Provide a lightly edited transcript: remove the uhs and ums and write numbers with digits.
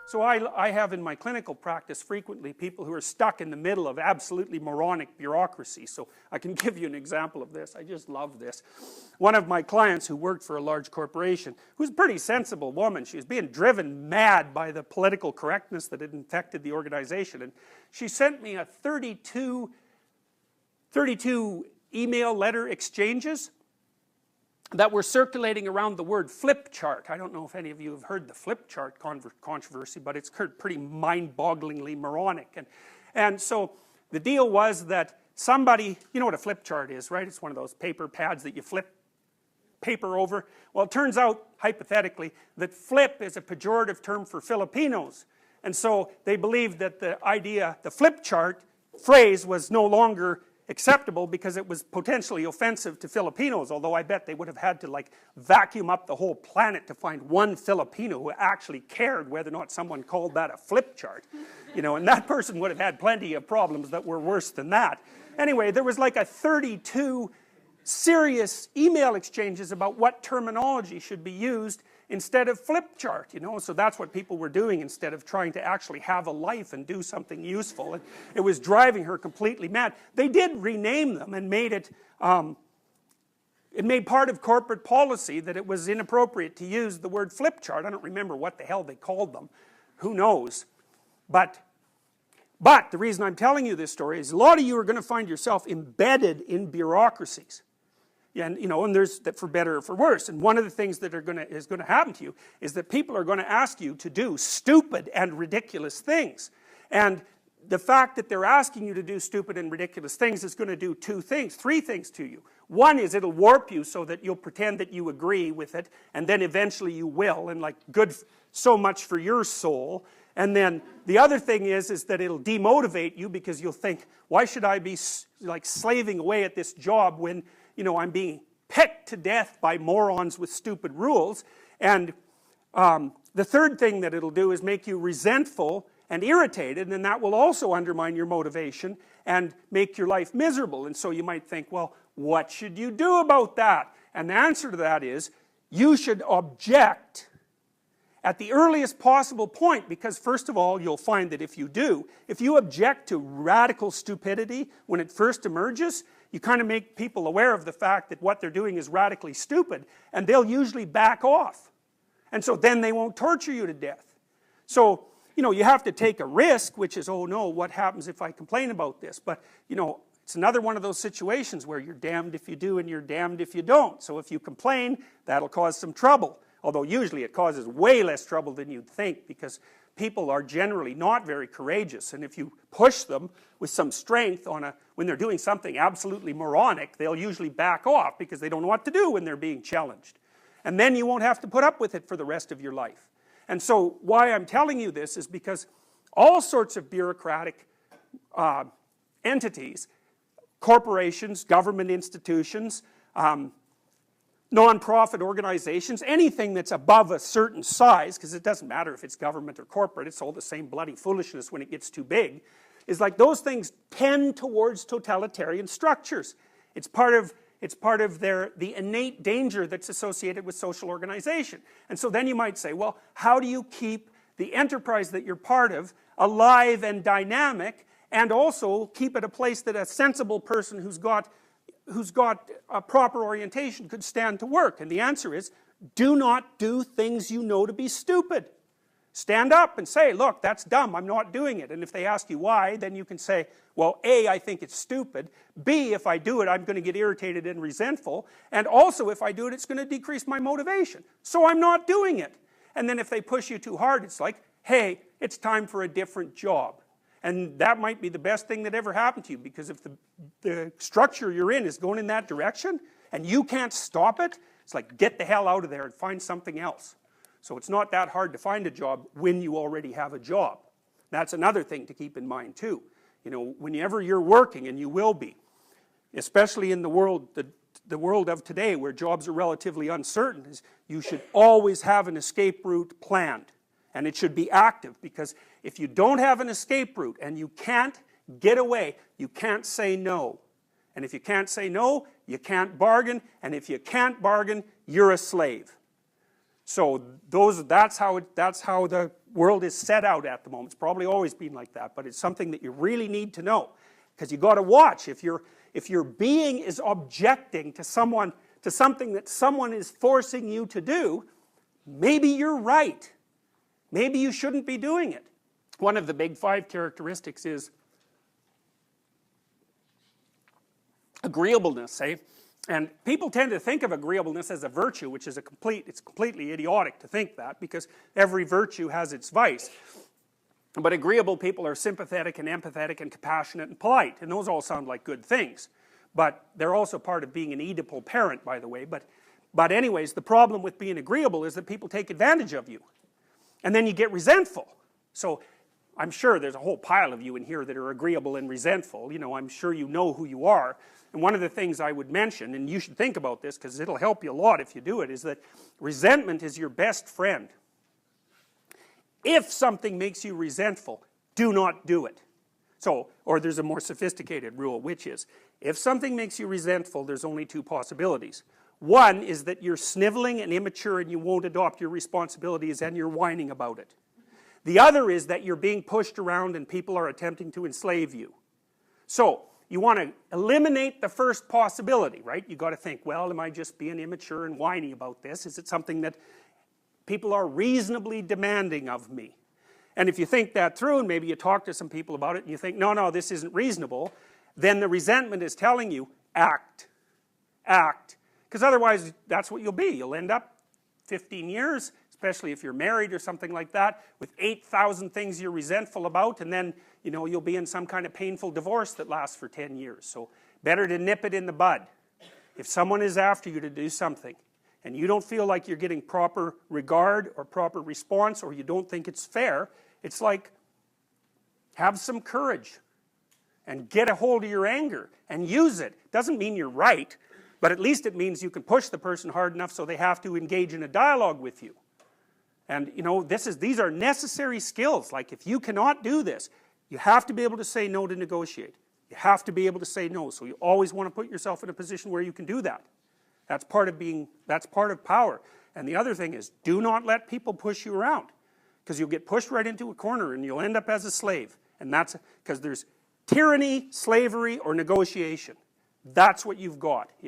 So I have in my clinical practice frequently people who are stuck in the middle of absolutely moronic bureaucracy. So I can give you an example of this. I just love this. One of my clients who worked for a large corporation, who's a pretty sensible woman, she was being driven mad by the political correctness that had infected the organization. And she sent me a 32 email letter exchanges that were circulating around the word flip chart. I don't know if any of you have heard the flip chart controversy, but it's pretty mind-bogglingly moronic. And so the deal was that somebody, you know what a flip chart is, right? It's one of those paper pads that you flip paper over. Well, it turns out, hypothetically, that flip is a pejorative term for Filipinos. And so they believed that the flip chart phrase was no longer acceptable because it was potentially offensive to Filipinos, although I bet they would have had to like vacuum up the whole planet to find one Filipino who actually cared whether or not someone called that a flip chart. You know, and that person would have had plenty of problems that were worse than that. Anyway, there was like a 32 serious email exchanges about what terminology should be used instead of flip chart, you know, so that's what people were doing instead of trying to actually have a life and do something useful. And it was driving her completely mad. They did rename them and made it made part of corporate policy that it was inappropriate to use the word flip chart. I don't remember what the hell they called them. Who knows? But the reason I'm telling you this story is a lot of you are going to find yourself embedded in bureaucracies. And, you know, and there's that for better or for worse. And one of the things that is going to happen to you is that people are going to ask you to do stupid and ridiculous things. And the fact that they're asking you to do stupid and ridiculous things is going to do three things to you. One is it'll warp you so that you'll pretend that you agree with it, and then eventually you will, and like good so much for your soul. And then the other thing is that it'll demotivate you because you'll think, why should I be like slaving away at this job when, you know, I'm being pecked to death by morons with stupid rules. And the third thing that it'll do is make you resentful and irritated, and that will also undermine your motivation and make your life miserable. And so you might think, well, what should you do about that? And the answer to that is, you should object at the earliest possible point, because first of all, you'll find that if you object to radical stupidity when it first emerges, you kind of make people aware of the fact that what they're doing is radically stupid, and they'll usually back off. And so then they won't torture you to death. So, you know, you have to take a risk, which is, oh no, what happens if I complain about this? But, you know, it's another one of those situations where you're damned if you do and you're damned if you don't. So if you complain, that'll cause some trouble. Although usually it causes way less trouble than you'd think, because people are generally not very courageous, and if you push them with some strength when they're doing something absolutely moronic, they'll usually back off because they don't know what to do when they're being challenged. And then you won't have to put up with it for the rest of your life. And so why I'm telling you this is because all sorts of bureaucratic entities, corporations, government institutions, non-profit organizations, anything that's above a certain size, because it doesn't matter if it's government or corporate, it's all the same bloody foolishness when it gets too big, is like those things tend towards totalitarian structures. It's part of the innate danger that's associated with social organization. And so then you might say, well, how do you keep the enterprise that you're part of alive and dynamic, and also keep it a place that a sensible person who's got a proper orientation could stand to work? And the answer is, do not do things you know to be stupid. Stand up and say, look, that's dumb, I'm not doing it. And if they ask you why, then you can say, well, A, I think it's stupid. B, if I do it, I'm going to get irritated and resentful. And also, if I do it, it's going to decrease my motivation. So I'm not doing it. And then if they push you too hard, it's like, hey, it's time for a different job. And that might be the best thing that ever happened to you, because if the structure you're in is going in that direction, and you can't stop it, it's like, get the hell out of there and find something else. So it's not that hard to find a job when you already have a job. That's another thing to keep in mind too. You know, whenever you're working, and you will be, especially in the world of today where jobs are relatively uncertain, is you should always have an escape route planned. And it should be active, because if you don't have an escape route and you can't get away, you can't say no. And if you can't say no, you can't bargain. And if you can't bargain, you're a slave. So that's how the world is set out at the moment. It's probably always been like that, but it's something that you really need to know, because you got to watch. If your being is objecting to something that someone is forcing you to do, maybe you're right. Maybe you shouldn't be doing it. One of the big 5 characteristics is agreeableness, eh? And people tend to think of agreeableness as a virtue, which is it's completely idiotic to think that, because every virtue has its vice. But agreeable people are sympathetic and empathetic and compassionate and polite, and those all sound like good things. But they're also part of being an Oedipal parent, by the way. But anyways, the problem with being agreeable is that people take advantage of you. And then you get resentful. So I'm sure there's a whole pile of you in here that are agreeable and resentful. You know, I'm sure you know who you are. And one of the things I would mention, and you should think about this because it'll help you a lot if you do it, is that resentment is your best friend. If something makes you resentful, do not do it. So, or there's a more sophisticated rule, which is, if something makes you resentful, there's only 2 possibilities. One is that you're sniveling and immature and you won't adopt your responsibilities and you're whining about it. The other is that you're being pushed around and people are attempting to enslave you. So, you want to eliminate the first possibility, right? You got to think, well, am I just being immature and whiny about this? Is it something that people are reasonably demanding of me? And if you think that through, and maybe you talk to some people about it, and you think, no, this isn't reasonable, then the resentment is telling you, act. Act. Because otherwise, that's what you'll be. You'll end up 15 years, especially if you're married or something like that, with 8,000 things you're resentful about, and then, you know, you'll be in some kind of painful divorce that lasts for 10 years. So, better to nip it in the bud. If someone is after you to do something, and you don't feel like you're getting proper regard or proper response, or you don't think it's fair, it's like, have some courage and get a hold of your anger and use it. Doesn't mean you're right, but at least it means you can push the person hard enough so they have to engage in a dialogue with you. And you know, these are necessary skills. Like, if you cannot do this, you have to be able to say no to negotiate. You have to be able to say no, so you always want to put yourself in a position where you can do that. That's part of power. And the other thing is, do not let people push you around, because you'll get pushed right into a corner and you'll end up as a slave. And that's because there's tyranny, slavery, or negotiation. That's what you've got.